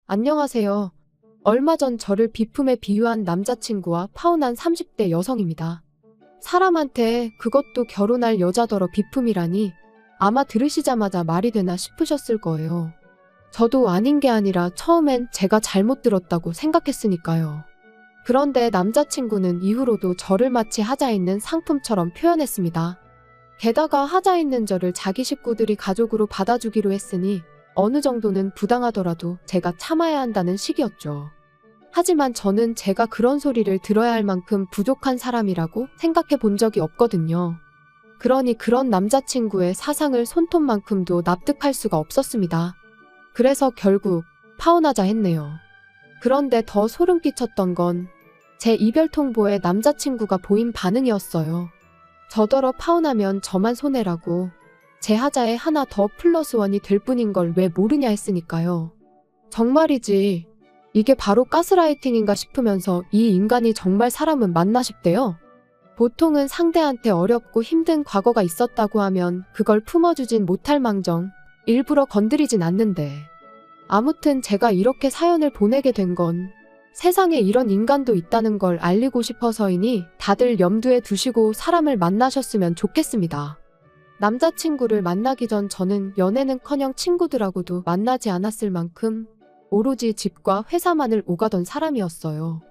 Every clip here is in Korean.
안녕하세요. 얼마 전 저를 비품에 비유한 남자친구와 파혼한 30대 여성입니다. 사람한테 그것도 결혼할 여자더러 비품이라니 아마 들으시자마자 말이 되나 싶으셨을 거예요. 저도 아닌 게 아니라 처음엔 제가 잘못 들었다고 생각했으니까요. 그런데 남자친구는 이후로도 저를 마치 하자 있는 상품처럼 표현했습니다. 게다가 하자 있는 저를 자기 식구들이 가족으로 받아주기로 했으니 어느 정도는 부당하더라도 제가 참아야 한다는 식이었죠. 하지만 저는 제가 그런 소리를 들어야 할 만큼 부족한 사람이라고 생각해 본 적이 없거든요. 그러니 그런 남자친구의 사상을 손톱만큼도 납득할 수가 없었습니다. 그래서 결국 파혼하자 했네요. 그런데 더 소름 끼쳤던 건 제 이별 통보에 남자친구가 보인 반응이었어요. 저더러 파혼하면 저만 손해라고 제 하자에 하나 더 플러스 원이 될 뿐인 걸 왜 모르냐 했으니까요. 정말이지 이게 바로 가스라이팅인가 싶으면서 이 인간이 정말 사람은 맞나 싶대요. 보통은 상대한테 어렵고 힘든 과거가 있었다고 하면 그걸 품어주진 못할 망정 일부러 건드리진 않는데, 아무튼 제가 이렇게 사연을 보내게 된 건 세상에 이런 인간도 있다는 걸 알리고 싶어서이니 다들 염두에 두시고 사람을 만나셨으면 좋겠습니다. 남자친구를 만나기 전 저는 연애는커녕 친구들하고도 만나지 않았을 만큼 오로지 집과 회사만을 오가던 사람이었어요.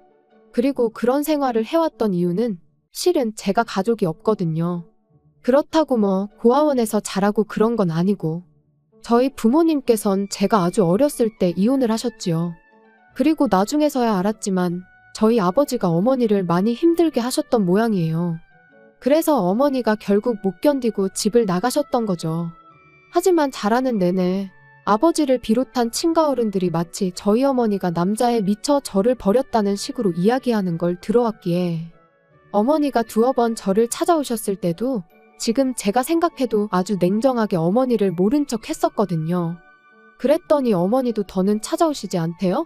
그리고 그런 생활을 해왔던 이유는 실은 제가 가족이 없거든요. 그렇다고 뭐 고아원에서 자라고 그런 건 아니고, 저희 부모님께선 제가 아주 어렸을 때 이혼을 하셨지요. 그리고 나중에서야 알았지만 저희 아버지가 어머니를 많이 힘들게 하셨던 모양이에요. 그래서 어머니가 결국 못 견디고 집을 나가셨던 거죠. 하지만 자라는 내내 아버지를 비롯한 친가 어른들이 마치 저희 어머니가 남자에 미쳐 저를 버렸다는 식으로 이야기하는 걸 들어왔기에 어머니가 두어 번 저를 찾아오셨을 때도 지금 제가 생각해도 아주 냉정하게 어머니를 모른 척 했었거든요. 그랬더니 어머니도 더는 찾아오시지 않대요?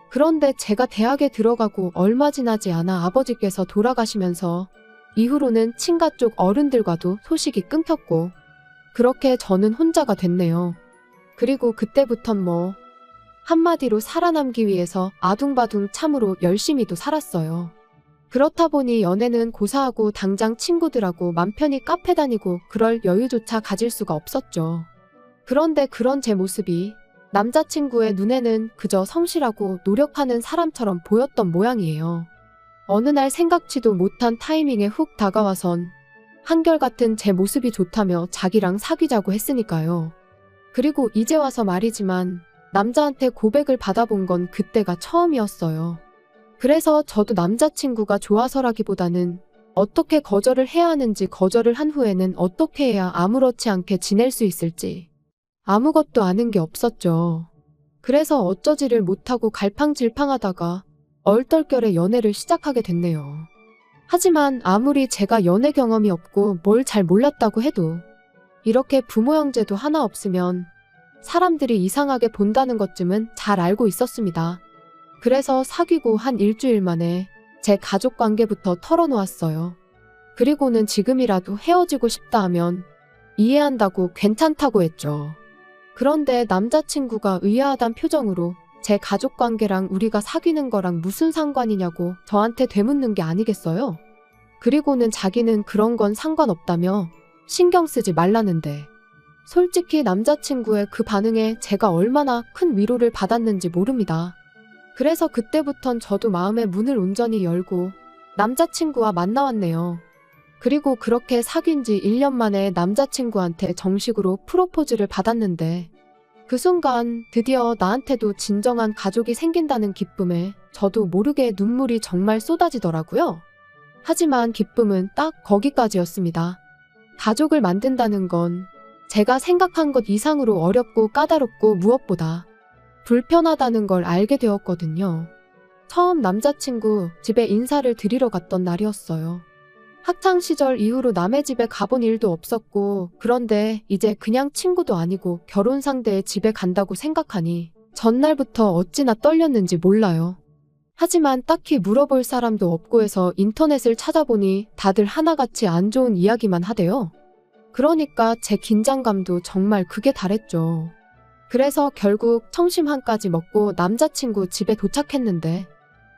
그런데 제가 대학에 들어가고 얼마 지나지 않아 아버지께서 돌아가시면서 이후로는 친가 쪽 어른들과도 소식이 끊겼고, 그렇게 저는 혼자가 됐네요. 그리고 그때부턴 뭐 한마디로 살아남기 위해서 아둥바둥 참으로 열심히도 살았어요. 그렇다 보니 연애는 고사하고 당장 친구들하고 맘 편히 카페 다니고 그럴 여유조차 가질 수가 없었죠. 그런데 그런 제 모습이 남자친구의 눈에는 그저 성실하고 노력하는 사람처럼 보였던 모양이에요. 어느 날 생각지도 못한 타이밍에 훅 다가와선 한결같은 제 모습이 좋다며 자기랑 사귀자고 했으니까요. 그리고 이제 와서 말이지만 남자한테 고백을 받아본 건 그때가 처음이었어요. 그래서 저도 남자친구가 좋아서라기보다는 어떻게 거절을 해야 하는지, 거절을 한 후에는 어떻게 해야 아무렇지 않게 지낼 수 있을지 아무것도 아는 게 없었죠. 그래서 어쩌지를 못하고 갈팡질팡하다가 얼떨결에 연애를 시작하게 됐네요. 하지만 아무리 제가 연애 경험이 없고 뭘 잘 몰랐다고 해도 이렇게 부모 형제도 하나 없으면 사람들이 이상하게 본다는 것쯤은 잘 알고 있었습니다. 그래서 사귀고 한 일주일 만에 제 가족 관계부터 털어놓았어요. 그리고는 지금이라도 헤어지고 싶다 하면 이해한다고 괜찮다고 했죠. 그런데 남자친구가 의아하단 표정으로 제 가족관계랑 우리가 사귀는 거랑 무슨 상관이냐고 저한테 되묻는 게 아니겠어요? 그리고는 자기는 그런 건 상관없다며 신경 쓰지 말라는데, 솔직히 남자친구의 그 반응에 제가 얼마나 큰 위로를 받았는지 모릅니다. 그래서 그때부턴 저도 마음의 문을 온전히 열고 남자친구와 만나왔네요. 그리고 그렇게 사귄 지 1년 만에 남자친구한테 정식으로 프로포즈를 받았는데, 그 순간 드디어 나한테도 진정한 가족이 생긴다는 기쁨에 저도 모르게 눈물이 정말 쏟아지더라고요. 하지만 기쁨은 딱 거기까지였습니다. 가족을 만든다는 건 제가 생각한 것 이상으로 어렵고 까다롭고 무엇보다 불편하다는 걸 알게 되었거든요. 처음 남자친구 집에 인사를 드리러 갔던 날이었어요. 학창시절 이후로 남의 집에 가본 일도 없었고, 그런데 이제 그냥 친구도 아니고 결혼 상대의 집에 간다고 생각하니 전날부터 어찌나 떨렸는지 몰라요. 하지만 딱히 물어볼 사람도 없고 해서 인터넷을 찾아보니 다들 하나같이 안 좋은 이야기만 하대요. 그러니까 제 긴장감도 정말 극에 달했죠. 그래서 결국 청심환까지 먹고 남자친구 집에 도착했는데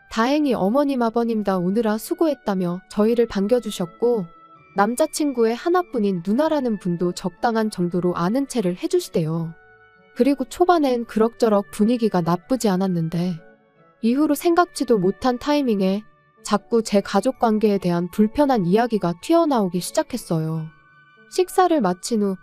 다행히 어머님 아버님 다 오느라 수고했다며 저희를 반겨주셨고 남자친구의 하나뿐인 누나라는 분도 적당한 정도로 아는 체를 해주시대요. 그리고 초반엔 그럭저럭 분위기가 나쁘지 않았는데 이후로 생각지도 못한 타이밍에 자꾸 제 가족 관계에 대한 불편한 이야기가 튀어나오기 시작했어요. 식사를 마친 후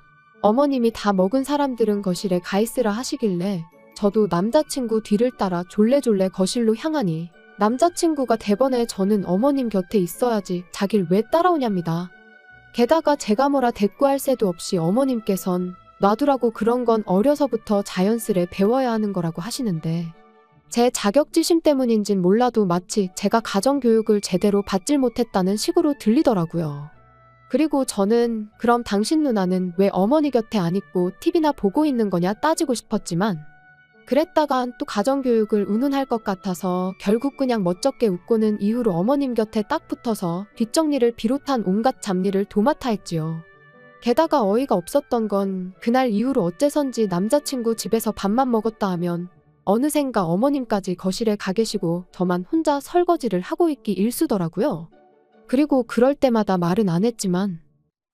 어머님이 다 먹은 사람들은 거실에 가 있으라 하시길래 저도 남자친구 뒤를 따라 졸래졸래 거실로 향하니 남자친구가 대번에 저는 어머님 곁에 있어야지 자길 왜 따라오냐입니다. 게다가 제가 뭐라 대꾸할 새도 없이 어머님께선 놔두라고 그런 건 어려서부터 자연스레 배워야 하는 거라고 하시는데 제 자격지심 때문인진 몰라도 마치 제가 가정교육을 제대로 받질 못했다는 식으로 들리더라고요. 그리고 저는 그럼 당신 누나는 왜 어머니 곁에 안 있고 TV나 보고 있는 거냐 따지고 싶었지만 그랬다간 또 가정교육을 운운할 것 같아서 결국 그냥 멋쩍게 웃고는 이후로 어머님 곁에 딱 붙어서 뒷정리를 비롯한 온갖 잡일을 도맡아 했지요. 게다가 어이가 없었던 건 그날 이후로 어째선지 남자친구 집에서 밥만 먹었다 하면 어느샌가 어머님까지 거실에 가 계시고 저만 혼자 설거지를 하고 있기 일쑤더라고요. 그리고 그럴 때마다 말은 안 했지만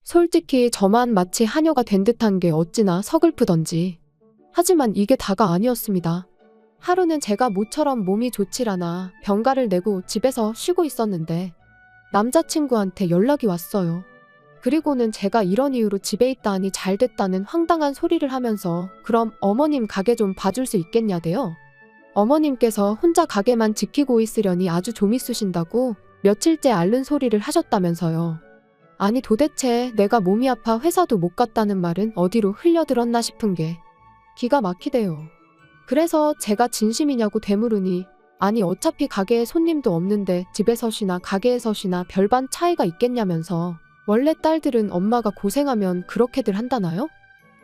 솔직히 저만 마치 하녀가 된 듯한 게 어찌나 서글프던지. 하지만 이게 다가 아니었습니다. 하루는 제가 모처럼 몸이 좋질 않아 병가를 내고 집에서 쉬고 있었는데 남자친구한테 연락이 왔어요. 그리고는 제가 이런 이유로 집에 있다 하니 잘됐다는 황당한 소리를 하면서 그럼 어머님 가게 좀 봐줄 수 있겠냐대요. 어머님께서 혼자 가게만 지키고 있으려니 아주 좀 있으신다고 며칠째 앓는 소리를 하셨다면서요. 아니 도대체 내가 몸이 아파 회사도 못 갔다는 말은 어디로 흘려들었나 싶은 게 기가 막히대요. 그래서 제가 진심이냐고 되물으니 아니 어차피 가게에 손님도 없는데 집에서 쉬나 가게에서 쉬나 별반 차이가 있겠냐면서 원래 딸들은 엄마가 고생하면 그렇게들 한다나요?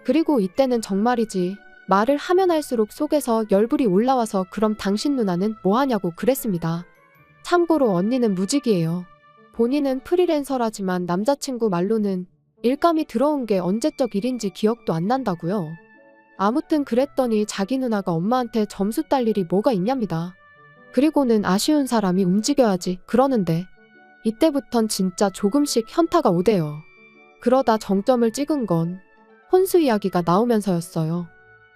그리고 이때는 정말이지 말을 하면 할수록 속에서 열불이 올라와서 그럼 당신 누나는 뭐하냐고 그랬습니다. 참고로 언니는 무직이에요. 본인은 프리랜서라지만 남자친구 말로는 일감이 들어온 게 언제적 일인지 기억도 안 난다고요. 아무튼 그랬더니 자기 누나가 엄마한테 점수 딸 일이 뭐가 있냐입니다. 그리고는 아쉬운 사람이 움직여야지 그러는데 이때부턴 진짜 조금씩 현타가 오대요. 그러다 정점을 찍은 건 혼수 이야기가 나오면서였어요.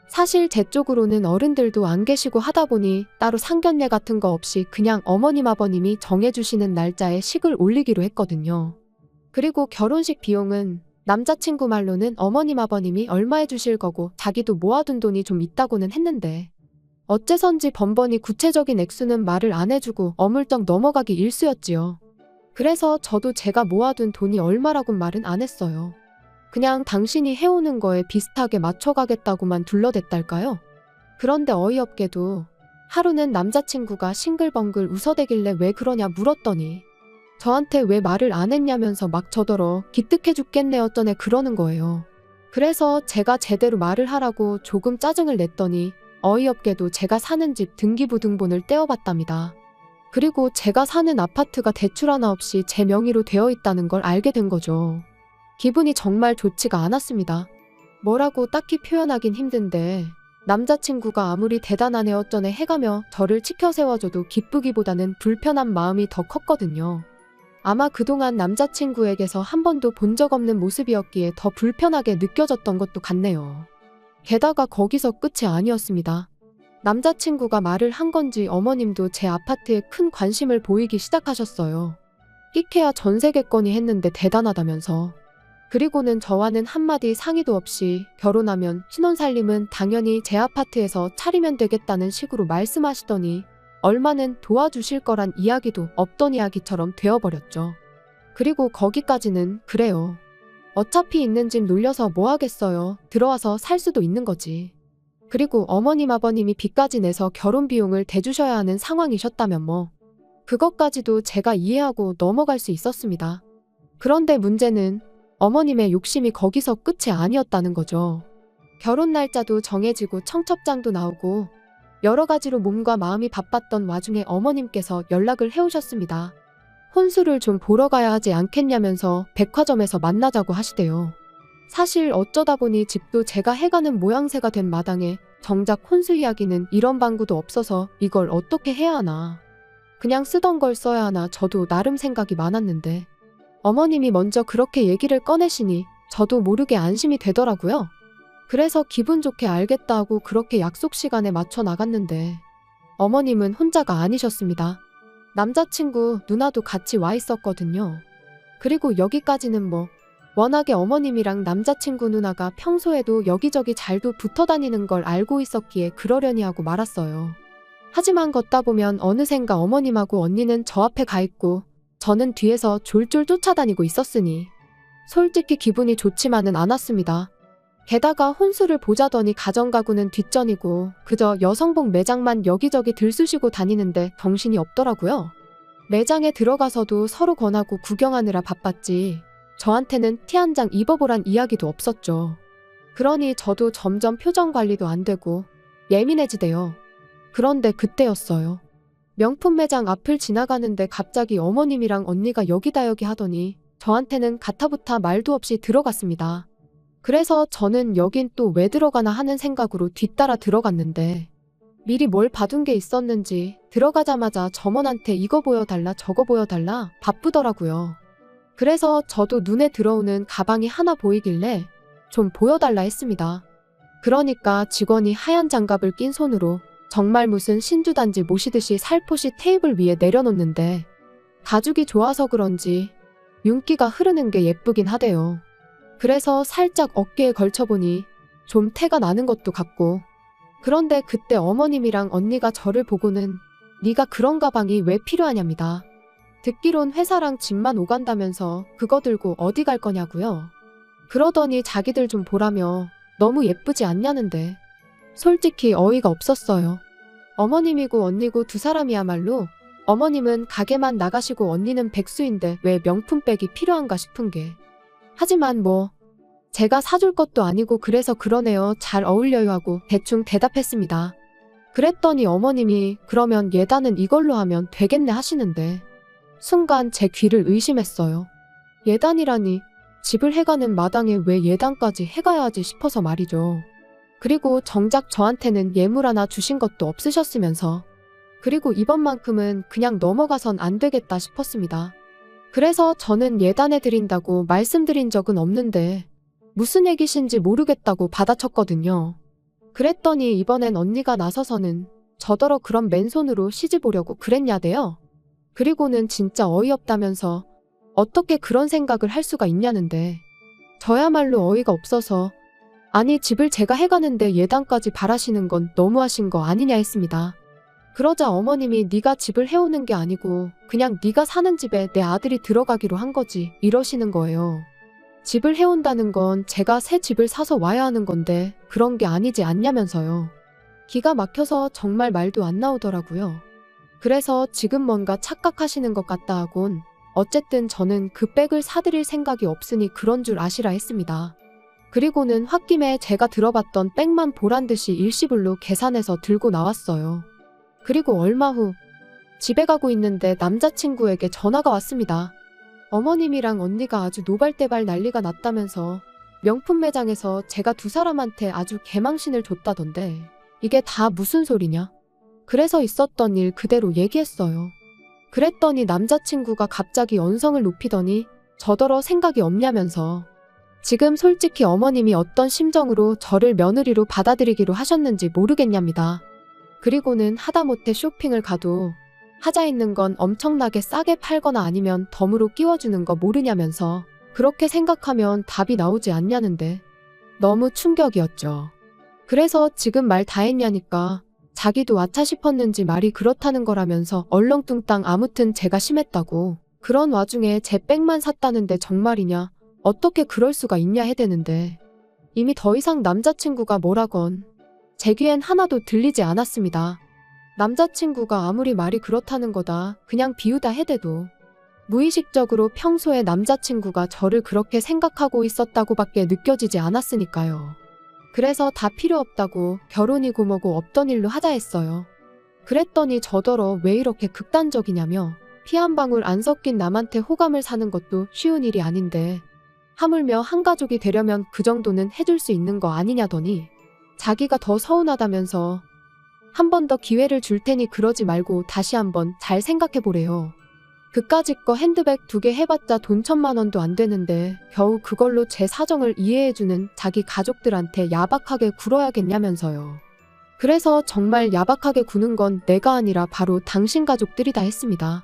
사실 제 쪽으로는 어른들도 안 계시고 하다 보니 따로 상견례 같은 거 없이 그냥 어머님 아버님이 정해주시는 날짜에 식을 올리기로 했거든요. 그리고 결혼식 비용은 남자친구 말로는 어머님 아버님이 얼마 해주실 거고 자기도 모아둔 돈이 좀 있다고는 했는데 어째선지 번번이 구체적인 액수는 말을 안 해주고 어물쩍 넘어가기 일쑤였지요. 그래서 저도 제가 모아둔 돈이 얼마라곤 말은 안 했어요. 그냥 당신이 해오는 거에 비슷하게 맞춰가겠다고만 둘러댔달까요? 그런데 어이없게도 하루는 남자친구가 싱글벙글 웃어대길래 왜 그러냐 물었더니 저한테 왜 말을 안 했냐면서 막 저더러 기특해 죽겠네 어쩌네 그러는 거예요. 그래서 제가 제대로 말을 하라고 조금 짜증을 냈더니 어이없게도 제가 사는 집 등기부등본을 떼어봤답니다. 그리고 제가 사는 아파트가 대출 하나 없이 제 명의로 되어 있다는 걸 알게 된 거죠. 기분이 정말 좋지가 않았습니다. 뭐라고 딱히 표현하긴 힘든데 남자친구가 아무리 대단한 애 어쩌네 해가며 저를 치켜 세워줘도 기쁘기보다는 불편한 마음이 더 컸거든요. 아마 그동안 남자친구에게서 한 번도 본 적 없는 모습이었기에 더 불편하게 느껴졌던 것도 같네요. 게다가 거기서 끝이 아니었습니다. 남자친구가 말을 한 건지 어머님도 제 아파트에 큰 관심을 보이기 시작하셨어요. 끼케야 전세계권이 했는데 대단하다면서. 그리고는 저와는 한마디 상의도 없이 결혼하면 신혼살림은 당연히 제 아파트에서 차리면 되겠다는 식으로 말씀하시더니 얼마는 도와주실 거란 이야기도 없던 이야기처럼 되어버렸죠. 그리고 거기까지는 그래요. 어차피 있는 집 놀려서 뭐 하겠어요. 들어와서 살 수도 있는 거지. 그리고 어머님 아버님이 빚까지 내서 결혼 비용을 대주셔야 하는 상황이셨다면 뭐 그것까지도 제가 이해하고 넘어갈 수 있었습니다. 그런데 문제는 어머님의 욕심이 거기서 끝이 아니었다는 거죠. 결혼 날짜도 정해지고 청첩장도 나오고 여러 가지로 몸과 마음이 바빴던 와중에 어머님께서 연락을 해오셨습니다. 혼수를 좀 보러 가야 하지 않겠냐면서 백화점에서 만나자고 하시대요. 사실 어쩌다 보니 집도 제가 해가는 모양새가 된 마당에 정작 혼수 이야기는 이런 방구도 없어서 이걸 어떻게 해야 하나. 그냥 쓰던 걸 써야 하나 저도 나름 생각이 많았는데 어머님이 먼저 그렇게 얘기를 꺼내시니 저도 모르게 안심이 되더라고요. 그래서 기분 좋게 알겠다 하고 그렇게 약속 시간에 맞춰 나갔는데 어머님은 혼자가 아니셨습니다. 남자친구 누나도 같이 와 있었거든요. 그리고 여기까지는 뭐 워낙에 어머님이랑 남자친구 누나가 평소에도 여기저기 잘도 붙어 다니는 걸 알고 있었기에 그러려니 하고 말았어요. 하지만 걷다 보면 어느샌가 어머님하고 언니는 저 앞에 가 있고 저는 뒤에서 졸졸 쫓아다니고 있었으니 솔직히 기분이 좋지만은 않았습니다. 게다가 혼수를 보자더니 가정가구는 뒷전이고 그저 여성복 매장만 여기저기 들쑤시고 다니는데 정신이 없더라고요. 매장에 들어가서도 서로 권하고 구경하느라 바빴지 저한테는 티 한 장 입어보란 이야기도 없었죠. 그러니 저도 점점 표정 관리도 안 되고 예민해지대요. 그런데 그때였어요. 명품 매장 앞을 지나가는데 갑자기 어머님이랑 언니가 여기다 여기 하더니 저한테는 가타부타 말도 없이 들어갔습니다. 그래서 저는 여긴 또 왜 들어가나 하는 생각으로 뒤따라 들어갔는데 미리 뭘 봐둔 게 있었는지 들어가자마자 점원한테 이거 보여달라 저거 보여달라 바쁘더라고요. 그래서 저도 눈에 들어오는 가방이 하나 보이길래 좀 보여달라 했습니다. 그러니까 직원이 하얀 장갑을 낀 손으로 정말 무슨 신주단지 모시듯이 살포시 테이블 위에 내려놓는데 가죽이 좋아서 그런지 윤기가 흐르는 게 예쁘긴 하대요. 그래서 살짝 어깨에 걸쳐보니 좀 태가 나는 것도 같고 그런데 그때 어머님이랑 언니가 저를 보고는 네가 그런 가방이 왜 필요하냐입니다. 듣기론 회사랑 집만 오간다면서 그거 들고 어디 갈 거냐고요. 그러더니 자기들 좀 보라며 너무 예쁘지 않냐는데 솔직히 어이가 없었어요. 어머님이고 언니고 두 사람이야말로 어머님은 가게만 나가시고 언니는 백수인데 왜 명품백이 필요한가 싶은 게 하지만 뭐 제가 사줄 것도 아니고 그래서 그러네요. 잘 어울려요 하고 대충 대답했습니다. 그랬더니 어머님이 그러면 예단은 이걸로 하면 되겠네 하시는데 순간 제 귀를 의심했어요. 예단이라니 집을 해가는 마당에 왜 예단까지 해가야 하지 싶어서 말이죠. 그리고 정작 저한테는 예물 하나 주신 것도 없으셨으면서 그리고 이번만큼은 그냥 넘어가선 안 되겠다 싶었습니다. 그래서 저는 예단해드린다고 말씀드린 적은 없는데 무슨 얘기신지 모르겠다고 받아쳤거든요. 그랬더니 이번엔 언니가 나서서는 저더러 그런 맨손으로 시집 오려고 그랬냐대요. 그리고는 진짜 어이없다면서 어떻게 그런 생각을 할 수가 있냐는데 저야말로 어이가 없어서 아니 집을 제가 해가는데 예단까지 바라시는 건 너무하신 거 아니냐 했습니다. 그러자 어머님이 네가 집을 해오는 게 아니고 그냥 네가 사는 집에 내 아들이 들어가기로 한 거지 이러시는 거예요. 집을 해온다는 건 제가 새 집을 사서 와야 하는 건데 그런 게 아니지 않냐면서요. 기가 막혀서 정말 말도 안 나오더라고요. 그래서 지금 뭔가 착각하시는 것 같다 하곤 어쨌든 저는 그 백을 사드릴 생각이 없으니 그런 줄 아시라 했습니다. 그리고는 홧김에 제가 들어봤던 백만 보란듯이 일시불로 계산해서 들고 나왔어요. 그리고 얼마 후 집에 가고 있는데 남자친구에게 전화가 왔습니다. 어머님이랑 언니가 아주 노발대발 난리가 났다면서 명품 매장에서 제가 두 사람한테 아주 개망신을 줬다던데 이게 다 무슨 소리냐? 그래서 있었던 일 그대로 얘기했어요. 그랬더니 남자친구가 갑자기 언성을 높이더니 저더러 생각이 없냐면서 지금 솔직히 어머님이 어떤 심정으로 저를 며느리로 받아들이기로 하셨는지 모르겠냐입니다. 그리고는 하다못해 쇼핑을 가도 하자 있는 건 엄청나게 싸게 팔거나 아니면 덤으로 끼워주는 거 모르냐면서 그렇게 생각하면 답이 나오지 않냐는데 너무 충격이었죠. 그래서 지금 말 다 했냐니까 자기도 아차 싶었는지 말이 그렇다는 거라면서 얼렁뚱땅 아무튼 제가 심했다고 그런 와중에 제 백만 샀다는데 정말이냐 어떻게 그럴 수가 있냐 해대는데 이미 더 이상 남자친구가 뭐라건 제 귀엔 하나도 들리지 않았습니다. 남자친구가 아무리 말이 그렇다는 거다 그냥 비우다 해대도 무의식적으로 평소에 남자친구가 저를 그렇게 생각하고 있었다고밖에 느껴지지 않았으니까요. 그래서 다 필요 없다고 결혼이고 뭐고 없던 일로 하자 했어요. 그랬더니 저더러 왜 이렇게 극단적이냐며 피 한 방울 안 섞인 남한테 호감을 사는 것도 쉬운 일이 아닌데 하물며 한 가족이 되려면 그 정도는 해줄 수 있는 거 아니냐더니 자기가 더 서운하다면서 한 번 더 기회를 줄 테니 그러지 말고 다시 한번 잘 생각해 보래요. 그까짓 거 핸드백 2개 해봤자 돈 1,000만 원도 안 되는데 겨우 그걸로 제 사정을 이해해주는 자기 가족들한테 야박하게 굴어야겠냐면서요. 그래서 정말 야박하게 구는 건 내가 아니라 바로 당신 가족들이다 했습니다.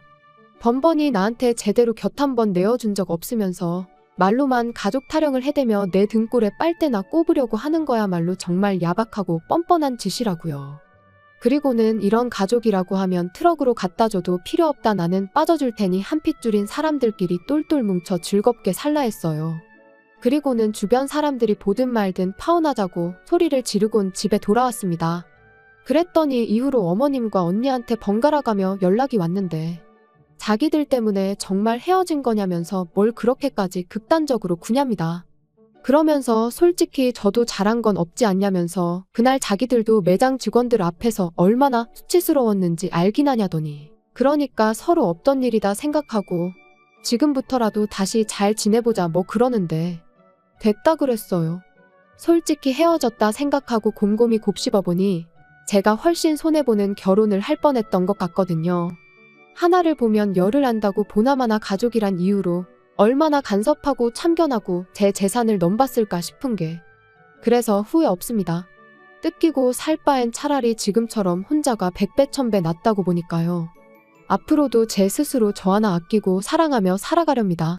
번번이 나한테 제대로 곁 한번 내어준 적 없으면서 말로만 가족 타령을 해대며 내 등골에 빨대나 꼽으려고 하는 거야말로 정말 야박하고 뻔뻔한 짓이라고요. 그리고는 이런 가족이라고 하면 트럭으로 갖다 줘도 필요 없다 나는 빠져줄 테니 한 핏줄인 사람들끼리 똘똘 뭉쳐 즐겁게 살라 했어요. 그리고는 주변 사람들이 보든 말든 파혼하자고 소리를 지르곤 집에 돌아왔습니다. 그랬더니 이후로 어머님과 언니한테 번갈아 가며 연락이 왔는데 자기들 때문에 정말 헤어진 거냐면서 뭘 그렇게까지 극단적으로 구냐입니다. 그러면서 솔직히 저도 잘한 건 없지 않냐면서 그날 자기들도 매장 직원들 앞에서 얼마나 수치스러웠는지 알긴 하냐더니 그러니까 서로 없던 일이다 생각하고 지금부터라도 다시 잘 지내보자 뭐 그러는데 됐다 그랬어요. 솔직히 헤어졌다 생각하고 곰곰이 곱씹어보니 제가 훨씬 손해보는 결혼을 할 뻔했던 것 같거든요. 하나를 보면 열을 안다고 보나마나 가족이란 이유로 얼마나 간섭하고 참견하고 제 재산을 넘봤을까 싶은 게 그래서 후회 없습니다. 뜯기고 살 바엔 차라리 지금처럼 혼자가 100배 1000배 낫다고 보니까요. 앞으로도 제 스스로 저 하나 아끼고 사랑하며 살아가렵니다.